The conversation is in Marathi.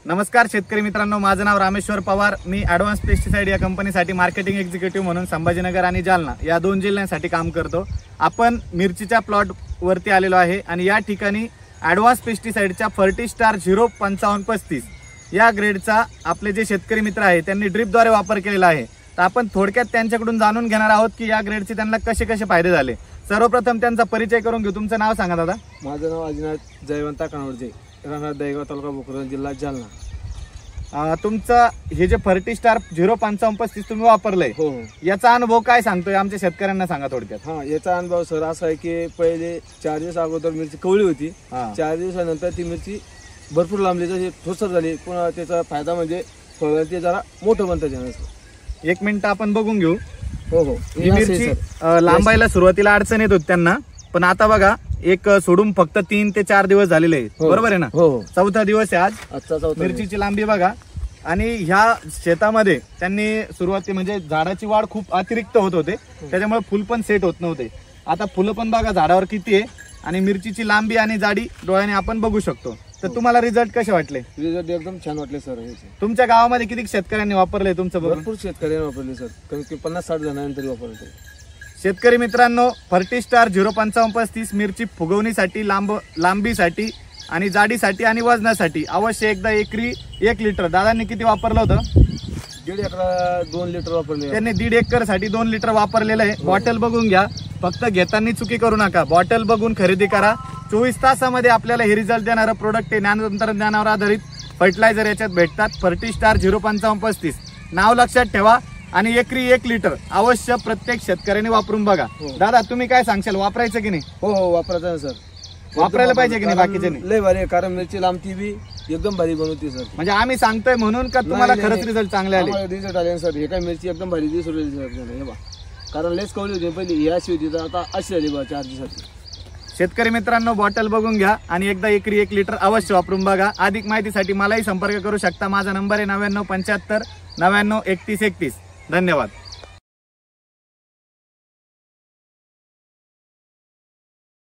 नमस्कार शेतकरी मित्रांनो, माझं नाव रामेश्वर पवार। मी ॲडव्हान्स पेस्टिसाइड या कंपनीसाठी मार्केटिंग एक्झिक्युटिव्ह म्हणून संभाजीनगर आणि जालना या दोन जिल्ह्यांसाठी काम करतो। आपण मिरचीच्या प्लॉट वरती आलेलो आहे आणि या ठिकाणी ॲडव्हान्स पेस्टिसाइडच्या फर्टिस्टार 05535 या ग्रेडचा आपले जे शेतकरी मित्र आहे त्यांनी ड्रिपद्वारे वापर केलेला आहे। तर आपण थोडक्यात त्यांच्याकडून जाणून घेणार आहोत की या ग्रेडचे त्यांना कसे कसे फायदे झाले। सर्वप्रथम त्यांचा परिचय करून घेऊ। तुमचं नाव सांगा दादा। माझं नाव अजिनाथ जयवंता कानवडे, राहणार दहेगाव, तालुका भोकरदन, जिल्हा जालना। तुमचं हे जे फर्टिस्टार 05535 तुम्ही वापरलंय, हो याचा अनुभव काय सांगतोय आमच्या शेतकऱ्यांना सांगा थोडक्यात। हा, याचा अनुभव सर असा आहे की पहिले 4 दिवस अगोदर मिरची कवळी होती, 4 दिवसानंतर ती मिरची भरपूर लांबली, जशी ठोसर झाली। पुन्हा त्याचा फायदा म्हणजे फळ ते जरा मोठं बनतं त्यानं। 1 मिनिट आपण बघून घेऊ। हो हो, ही मिरची लांबायला सुरुवातीला अडचण येत होती त्यांना, पण आता बघा एक सोडून फक्त 3 ते 4 दिवस झालेले आहेत, बरोबर आहे ना। हो, 4था दिवस आहे आज। आजचा 4था मिरचीची लांबी बघा। आणि ह्या शेतामध्ये त्यांनी सुरुवाती म्हणजे झाडाची वाढ खूप अतिरिक्त होत होते, त्याच्यामुळे फुल पण सेट होत नव्हते। आता फुलं पण बघा झाडावर किती आहे आणि मिरचीची लांबी आणि जाडी डोळ्याने आपण बघू शकतो। तर तुम्हाला रिझल्ट कसे वाटले? रिझल्ट एकदम छान वाटले सर। तुमच्या गावामध्ये किती शेतकऱ्यांनी वापरले तुमचं? भरपूर शेतकऱ्यांनी वापरले सर, कमीत कमी 50-60 जणांनी तरी वापरले। शेतकरी मित्रांनो, फर्टिस्टार 05535 मिरची फुगवणीसाठी, लांबीसाठी आणि जाडीसाठी आणि वजनासाठी अवश्य एकदा एकरी 1 लिटर। दादांनी किती वापरलं होतं? 1.5 एकरला 2 लिटर वापरले। त्यांनी 1.5 एकर साठी 2 लिटर वापरलेलं आहे। बॉटल बघून घ्या, फक्त घेताना चुकी करू नका, बॉटल बघून खरेदी करा। 24 तासामध्ये आपल्याला हे रिझल्ट देणारं प्रोडक्ट आहे। तंत्रज्ञानावर आधारित फर्टिलायझर याच्यात भेटतात। फर्टिस्टार 05535 नाव लक्षात ठेवा आणि एकरी 1 लिटर अवश्य प्रत्येक शेतकऱ्याने वापरून बघा। दादा तुम्ही काय सांगशाल, वापरायचं की नाही? हो हो, वापरायचं सर, वापरायला पाहिजे की नाही? बाकीचे लय भारी, कारण मिरची लांबती बी एकदम भारी बनवते सर। म्हणजे आम्ही सांगतोय म्हणून का तुम्हाला खरंच रिझल्ट चांगले आले? रिझल्ट आले सर। हे काय मिरची एकदम भारी दिसून राहिली हे बा, कारण लेस कवली होती पहिली, ही अशी होती, तर आता अशी झाली बा 4 दिवसाची। शेतकरी मित्रांनो, बॉटल बघून घ्या आणि एकदा एकरी 1 लिटर अवश्य वापरून बघा। अधिक माहितीसाठी मलाही संपर्क करू शकता। माझा नंबर आहे 9975 99 31 31। धन्यवाद।